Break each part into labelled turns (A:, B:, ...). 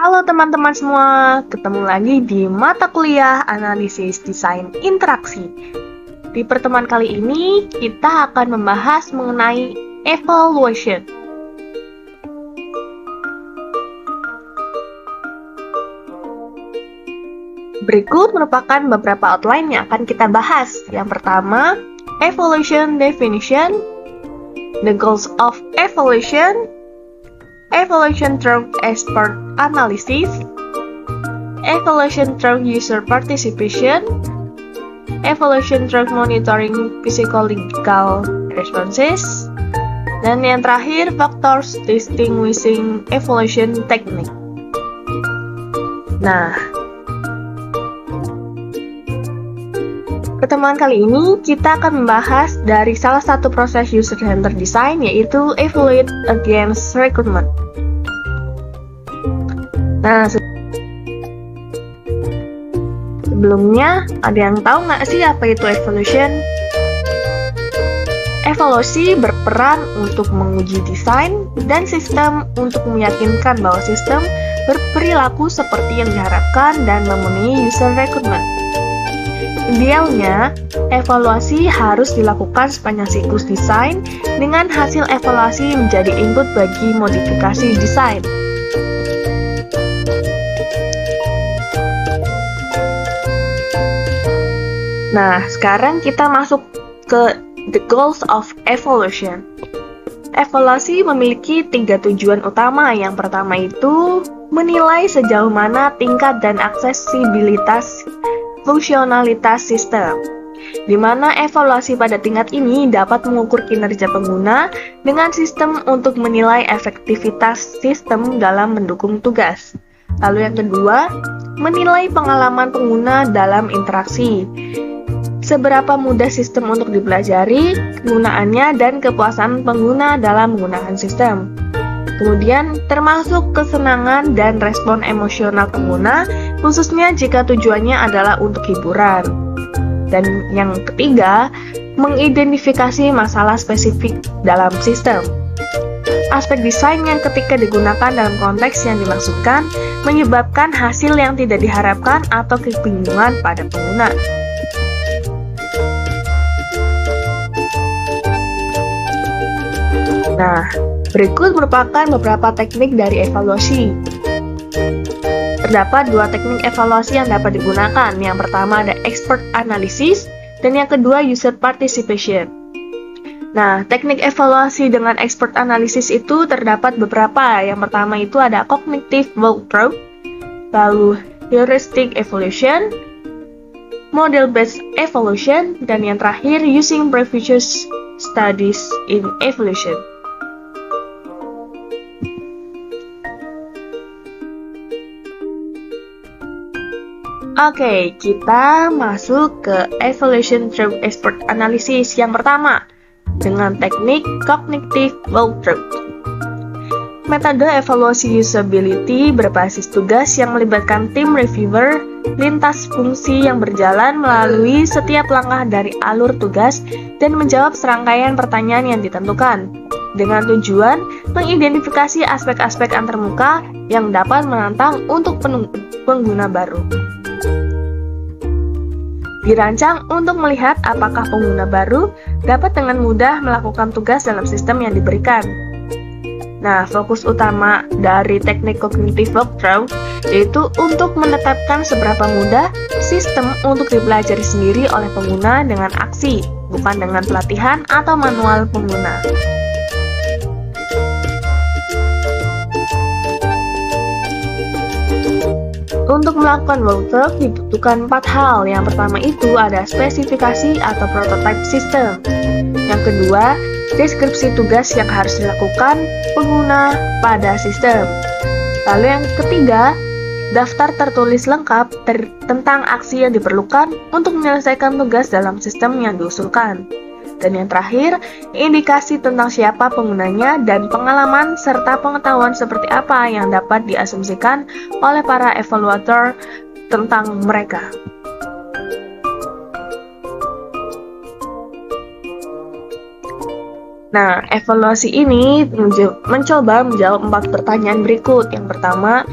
A: Halo teman-teman semua, ketemu lagi di mata kuliah Analisis Desain Interaksi. Di pertemuan kali ini, kita akan membahas mengenai evaluation. Berikut merupakan beberapa outline yang akan kita bahas. Yang pertama, evaluation definition, the goals of evaluation, evaluation through expert analysis, evaluation through user participation, evaluation through monitoring psychological responses, dan yang terakhir, factors distinguishing evaluation technique. Nah, pertemuan kali ini kita akan membahas dari salah satu proses user-centered design, yaitu evaluate against requirement. Nah, sebelumnya ada yang tahu nggak sih apa itu evaluation? Evaluasi berperan untuk menguji desain dan sistem untuk meyakinkan bahwa sistem berperilaku seperti yang diharapkan dan memenuhi user requirement. Idealnya, evaluasi harus dilakukan sepanjang siklus desain dengan hasil evaluasi menjadi input bagi modifikasi desain. Nah, sekarang kita masuk ke the goals of evaluation. Evaluasi memiliki 3 tujuan utama. Yang pertama itu menilai sejauh mana tingkat dan aksesibilitas fungsionalitas sistem, di mana evaluasi pada tingkat ini dapat mengukur kinerja pengguna dengan sistem untuk menilai efektivitas sistem dalam mendukung tugas. Lalu yang kedua, menilai pengalaman pengguna dalam interaksi. Seberapa mudah sistem untuk dipelajari, kegunaannya, dan kepuasan pengguna dalam menggunakan sistem. Kemudian, termasuk kesenangan dan respon emosional pengguna, khususnya jika tujuannya adalah untuk hiburan. Dan yang ketiga, mengidentifikasi masalah spesifik dalam sistem. Aspek desain yang ketika digunakan dalam konteks yang dimaksudkan menyebabkan hasil yang tidak diharapkan atau kebingungan pada pengguna. Nah, berikut merupakan beberapa teknik dari evaluasi. Terdapat 2 teknik evaluasi yang dapat digunakan. Yang pertama ada expert analysis, dan yang kedua user participation. Nah, teknik evaluasi dengan expert analysis itu terdapat beberapa. Yang pertama itu ada cognitive walkthrough, lalu heuristic evaluation, model-based evaluation, dan yang terakhir using previous studies in evaluation. Oke, kita masuk ke evaluation through expert analysis yang pertama dengan teknik cognitive walkthrough. Metode evaluasi usability berbasis tugas yang melibatkan tim reviewer lintas fungsi yang berjalan melalui setiap langkah dari alur tugas dan menjawab serangkaian pertanyaan yang ditentukan dengan tujuan mengidentifikasi aspek-aspek antarmuka yang dapat menantang untuk pengguna baru. Dirancang untuk melihat apakah pengguna baru dapat dengan mudah melakukan tugas dalam sistem yang diberikan. Nah, fokus utama dari teknik cognitive walkthrough yaitu untuk menetapkan seberapa mudah sistem untuk dipelajari sendiri oleh pengguna dengan aksi, bukan dengan pelatihan atau manual pengguna. Untuk melakukan walkthrough dibutuhkan 4 hal. Yang pertama itu ada spesifikasi atau prototype system. Yang kedua, deskripsi tugas yang harus dilakukan pengguna pada sistem. Lalu yang ketiga, daftar tertulis lengkap tentang aksi yang diperlukan untuk menyelesaikan tugas dalam sistem yang diusulkan. Dan yang terakhir, indikasi tentang siapa penggunanya dan pengalaman serta pengetahuan seperti apa yang dapat diasumsikan oleh para evaluator tentang mereka. Nah, evaluasi ini mencoba menjawab 4 pertanyaan berikut. Yang pertama,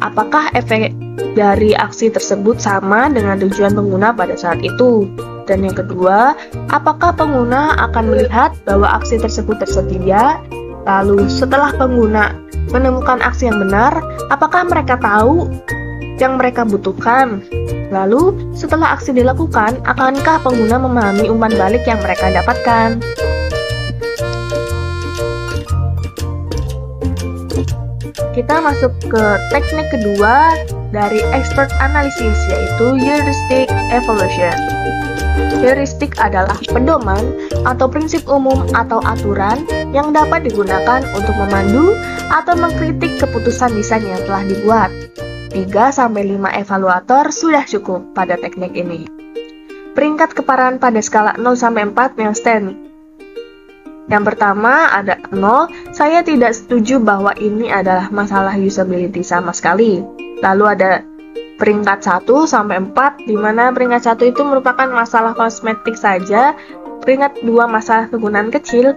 A: apakah efek dari aksi tersebut sama dengan tujuan pengguna pada saat itu. Dan yang kedua, apakah pengguna akan melihat bahwa aksi tersebut tersedia. Lalu setelah pengguna menemukan aksi yang benar, apakah mereka tahu yang mereka butuhkan? Lalu setelah aksi dilakukan, akankah pengguna memahami umpan balik yang mereka dapatkan? Kita masuk ke teknik kedua dari expert analysis, yaitu heuristic evaluation. Heuristik adalah pedoman atau prinsip umum atau aturan yang dapat digunakan untuk memandu atau mengkritik keputusan desain yang telah dibuat. 3-5 evaluator sudah cukup pada teknik ini. Peringkat keparahan pada skala 0-4 yang stand. Yang pertama ada 0, saya tidak setuju bahwa ini adalah masalah usability sama sekali. Lalu ada peringkat 1-4, di mana peringkat 1 itu merupakan masalah kosmetik saja, peringkat 2 masalah kegunaan kecil,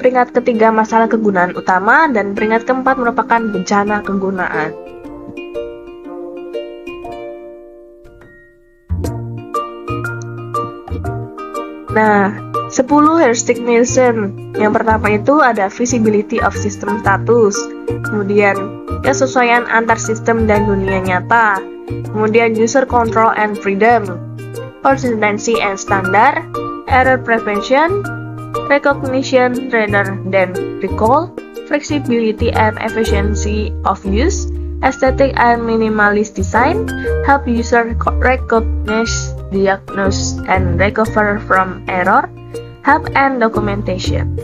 A: peringkat ketiga masalah kegunaan utama, dan peringkat keempat merupakan bencana kegunaan. Nah, 10 heuristic Nielsen. Yang pertama itu ada visibility of system status, kemudian kesesuaian antar sistem dan dunia nyata, kemudian user control and freedom, consistency and standard, error prevention, recognition rather than recall, flexibility and efficiency of use, aesthetic and minimalist design, help user recognize, diagnose, and recover from error, help and documentation.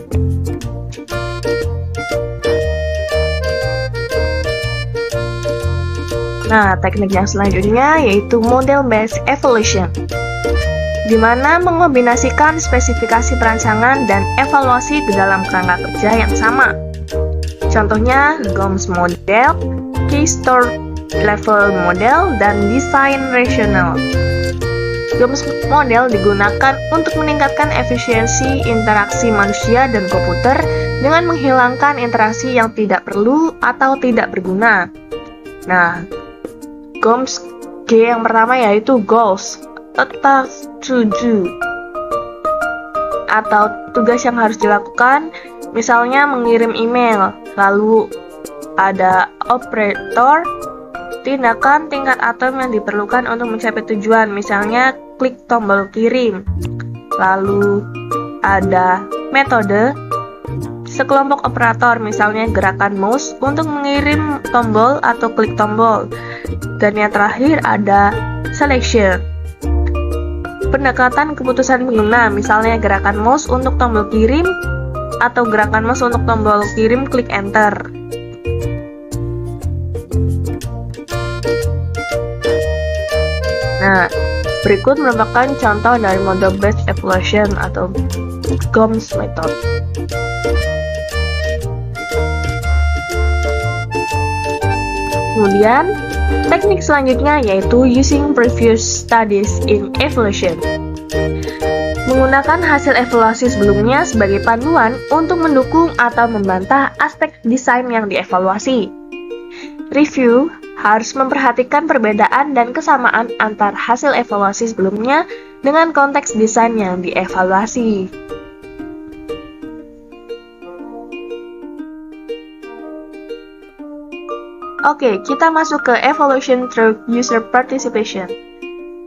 A: Nah, teknik yang selanjutnya yaitu model-based evaluation, di mana mengombinasikan spesifikasi perancangan dan evaluasi ke dalam kerangka kerja yang sama. Contohnya, GOMS model, Key Store Level model, dan Design Rational. GOMS model digunakan untuk meningkatkan efisiensi interaksi manusia dan komputer dengan menghilangkan interaksi yang tidak perlu atau tidak berguna. Nah, GOMS G yang pertama yaitu goals, a task to do, atau tugas yang harus dilakukan, misalnya mengirim email. Lalu ada operator, tindakan tingkat atom yang diperlukan untuk mencapai tujuan, misalnya klik tombol kirim. Lalu ada metode, sekelompok operator, misalnya gerakan mouse untuk mengirim tombol atau klik tombol. Dan yang terakhir ada selection, pendekatan keputusan pengguna, misalnya gerakan mouse untuk tombol kirim atau gerakan mouse untuk tombol kirim klik enter. Nah, berikut merupakan contoh dari model-based evaluation atau GOMS method. Kemudian, teknik selanjutnya yaitu using previous studies in evaluation. Menggunakan hasil evaluasi sebelumnya sebagai panduan untuk mendukung atau membantah aspek desain yang dievaluasi. Review harus memperhatikan perbedaan dan kesamaan antar hasil evaluasi sebelumnya dengan konteks desain yang dievaluasi. Oke, kita masuk ke evaluation through user participation.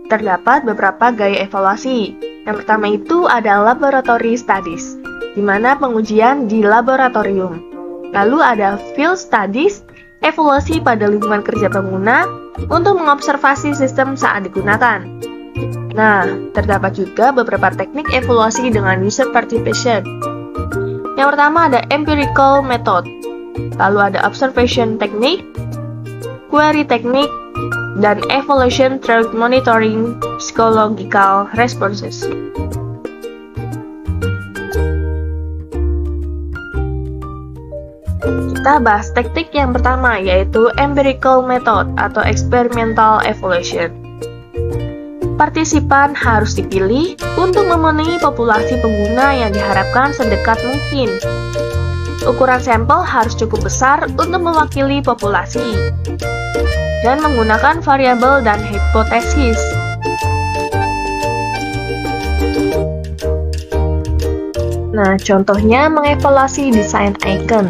A: Terdapat beberapa gaya evaluasi. Yang pertama itu ada laboratory studies, di mana pengujian di laboratorium. Lalu ada field studies, evaluasi pada lingkungan kerja pengguna untuk mengobservasi sistem saat digunakan. Nah, terdapat juga beberapa teknik evaluasi dengan user participation. Yang pertama ada empirical method, lalu ada observation technique, query technique, dan evaluation through monitoring psychological responses. Kita bahas teknik yang pertama yaitu empirical method atau experimental evaluation. Partisipan harus dipilih untuk memenuhi populasi pengguna yang diharapkan sedekat mungkin. Ukuran sampel harus cukup besar untuk mewakili populasi. dan menggunakan variabel dan hipotesis. Nah, contohnya mengevaluasi desain icon.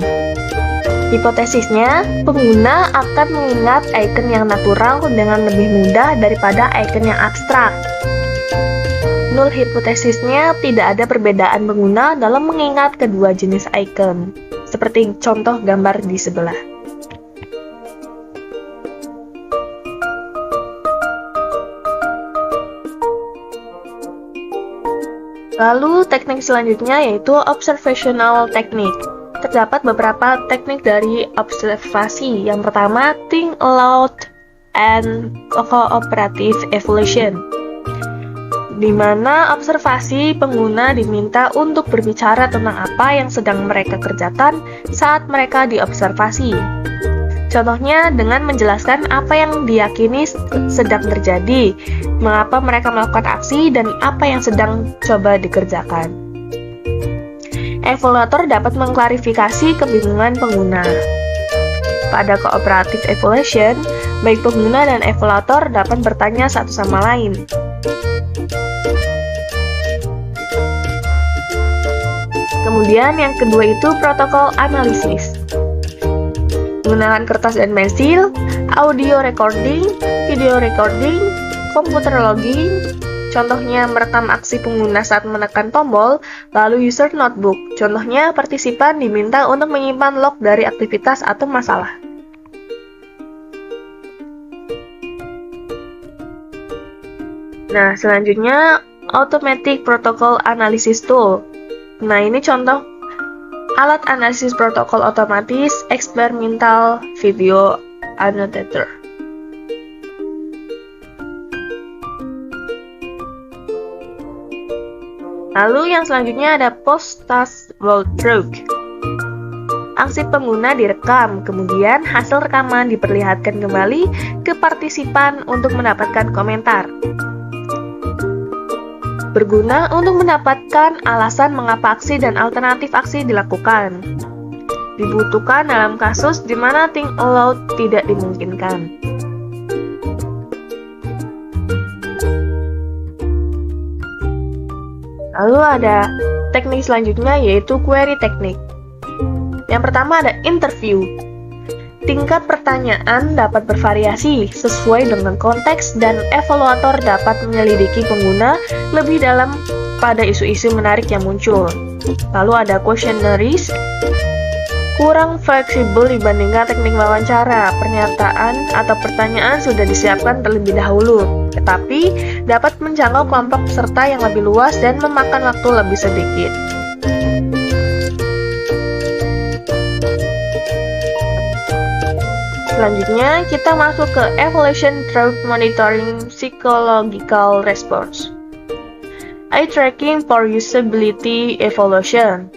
A: Hipotesisnya, pengguna akan mengingat icon yang natural dengan lebih mudah daripada icon yang abstrak. Null hipotesisnya, tidak ada perbedaan pengguna dalam mengingat kedua jenis icon, seperti contoh gambar di sebelah. Lalu, teknik selanjutnya yaitu observational technique. Terdapat beberapa teknik dari observasi. Yang pertama, think aloud and cooperative evaluation, di mana observasi pengguna diminta untuk berbicara tentang apa yang sedang mereka kerjakan saat mereka diobservasi. Contohnya dengan menjelaskan apa yang diyakini sedang terjadi, mengapa mereka melakukan aksi, dan apa yang sedang coba dikerjakan. Evaluator dapat mengklarifikasi kebingungan pengguna. Pada cooperative evaluation, baik pengguna dan evaluator dapat bertanya satu sama lain. Kemudian yang kedua itu protokol analisis. Menggunakan kertas dan pensil, audio recording, video recording, komputer logging, contohnya merekam aksi pengguna saat menekan tombol, lalu user notebook, contohnya partisipan diminta untuk menyimpan log dari aktivitas atau masalah. Nah, selanjutnya automatic protocol analysis tool. Nah, ini contoh alat analisis protokol otomatis experimental video annotator. Lalu yang selanjutnya ada post-task walkthrough. Aksi pengguna direkam, kemudian hasil rekaman diperlihatkan kembali ke partisipan untuk mendapatkan komentar. Berguna untuk mendapatkan alasan mengapa aksi dan alternatif aksi dilakukan. Dibutuhkan dalam kasus di mana think aloud tidak dimungkinkan. Lalu ada teknik selanjutnya yaitu query teknik. Yang pertama ada interview. Tingkat pertanyaan dapat bervariasi sesuai dengan konteks dan evaluator dapat menyelidiki pengguna lebih dalam pada isu-isu menarik yang muncul. Lalu ada questionnaires, kurang fleksibel dibandingkan teknik wawancara. Pernyataan atau pertanyaan sudah disiapkan terlebih dahulu, tetapi dapat menjangkau kelompok peserta yang lebih luas dan memakan waktu lebih sedikit. Selanjutnya, kita masuk ke evaluation through monitoring psychological response. Eye tracking for usability evaluation.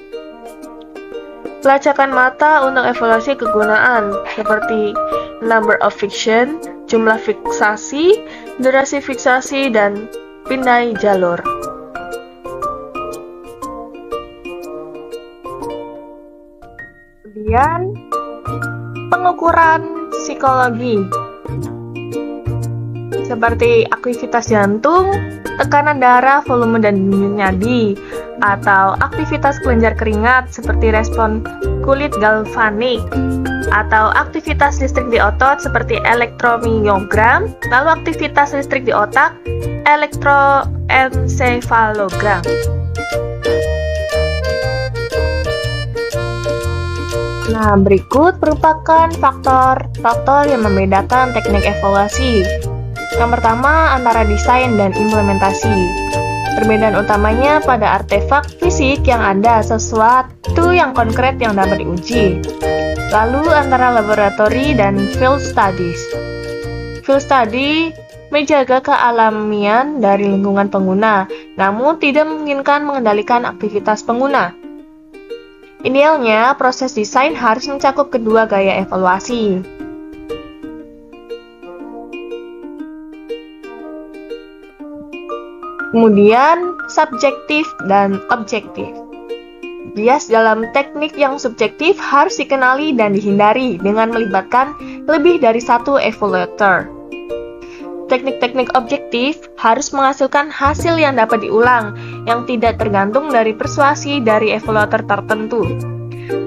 A: Pelacakan mata untuk evaluasi kegunaan, seperti number of fiction, jumlah fiksasi, durasi fiksasi, dan pindai jalur. Kemudian, pengukuran psikologi seperti aktivitas jantung, tekanan darah, volume dan denyut nadi, atau aktivitas kelenjar keringat seperti respon kulit galvanik, atau aktivitas listrik di otot seperti elektromiogram, lalu aktivitas listrik di otak, elektroensefalogram. Nah, berikut merupakan faktor yang membedakan teknik evaluasi. Yang pertama, antara desain dan implementasi. Perbedaan utamanya pada artefak fisik yang ada sesuatu yang konkret yang dapat diuji. Lalu, antara laboratory dan field studies. Field study menjaga kealamian dari lingkungan pengguna, namun tidak memungkinkan mengendalikan aktivitas pengguna. Idealnya, proses desain harus mencakup kedua gaya evaluasi. Kemudian, subjektif dan objektif. Bias dalam teknik yang subjektif harus dikenali dan dihindari dengan melibatkan lebih dari satu evaluator. Teknik-teknik objektif harus menghasilkan hasil yang dapat diulang, yang tidak tergantung dari persuasi dari evaluator tertentu.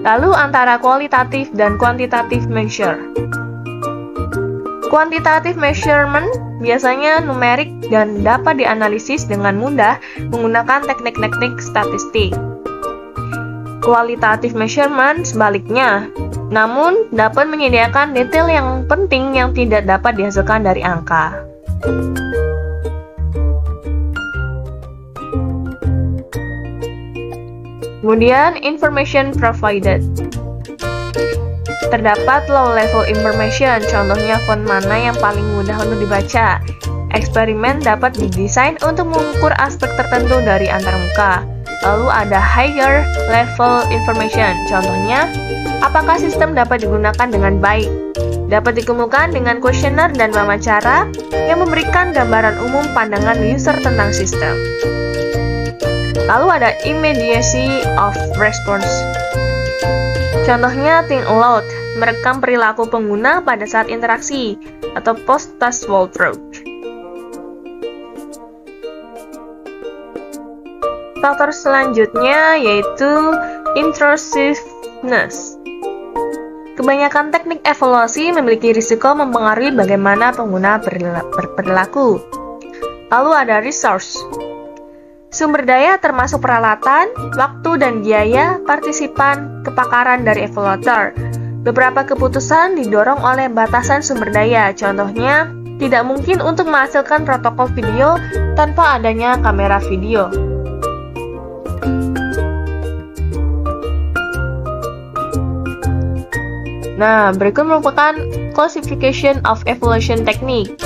A: Lalu antara kualitatif dan kuantitatif measure. Quantitative measurement biasanya numerik dan dapat dianalisis dengan mudah menggunakan teknik-teknik statistik. Qualitative measurement sebaliknya, namun dapat menyediakan detail yang penting yang tidak dapat dihasilkan dari angka. Kemudian, information provided. Terdapat low-level information, contohnya font mana yang paling mudah untuk dibaca. Eksperimen dapat didesain untuk mengukur aspek tertentu dari antarmuka. Lalu ada higher level information, contohnya apakah sistem dapat digunakan dengan baik. Dapat dikumpulkan dengan kuesioner dan wawancara yang memberikan gambaran umum pandangan user tentang sistem. Lalu ada immediacy of response. Contohnya think aloud, merekam perilaku pengguna pada saat interaksi, atau post-task walkthrough. Faktor selanjutnya yaitu intrusiveness. Kebanyakan teknik evaluasi memiliki risiko mempengaruhi bagaimana pengguna berperilaku. Lalu ada resource. Sumber daya termasuk peralatan, waktu dan biaya partisipan kepakaran dari evaluator. Beberapa keputusan didorong oleh batasan sumber daya, contohnya tidak mungkin untuk menghasilkan protokol video tanpa adanya kamera video. Nah, berikut merupakan classification of evaluation technique.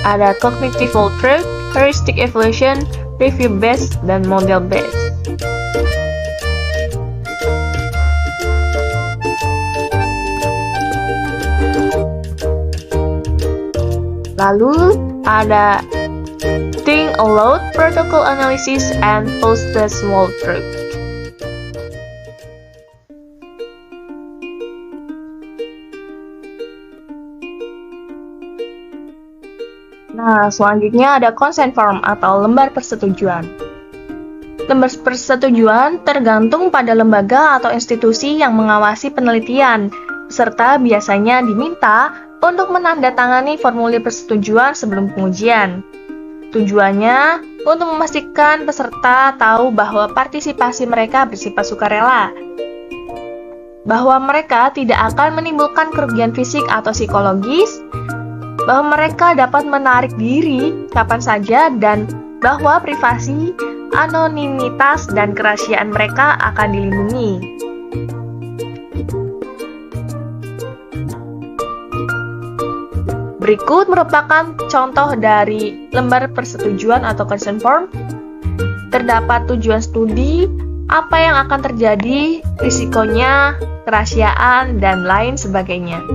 A: Ada cognitive walkthrough, heuristic evaluation, review based, dan model based. Lalu ada think aloud, protocol analysis, and post-test walkthrough. Nah, selanjutnya ada consent form atau lembar persetujuan. Lembar persetujuan tergantung pada lembaga atau institusi yang mengawasi penelitian. Peserta biasanya diminta untuk menandatangani formulir persetujuan sebelum pengujian. Tujuannya untuk memastikan peserta tahu bahwa partisipasi mereka bersifat sukarela, bahwa mereka tidak akan menimbulkan kerugian fisik atau psikologis, bahwa mereka dapat menarik diri kapan saja, dan bahwa privasi, anonimitas, dan kerahasiaan mereka akan dilindungi. Berikut merupakan contoh dari lembar persetujuan atau consent form. Terdapat tujuan studi, apa yang akan terjadi, risikonya, kerahasiaan, dan lain sebagainya.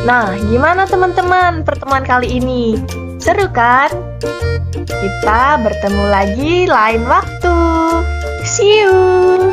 A: Nah, gimana teman-teman pertemuan kali ini? Seru kan? Kita bertemu lagi lain waktu. See you!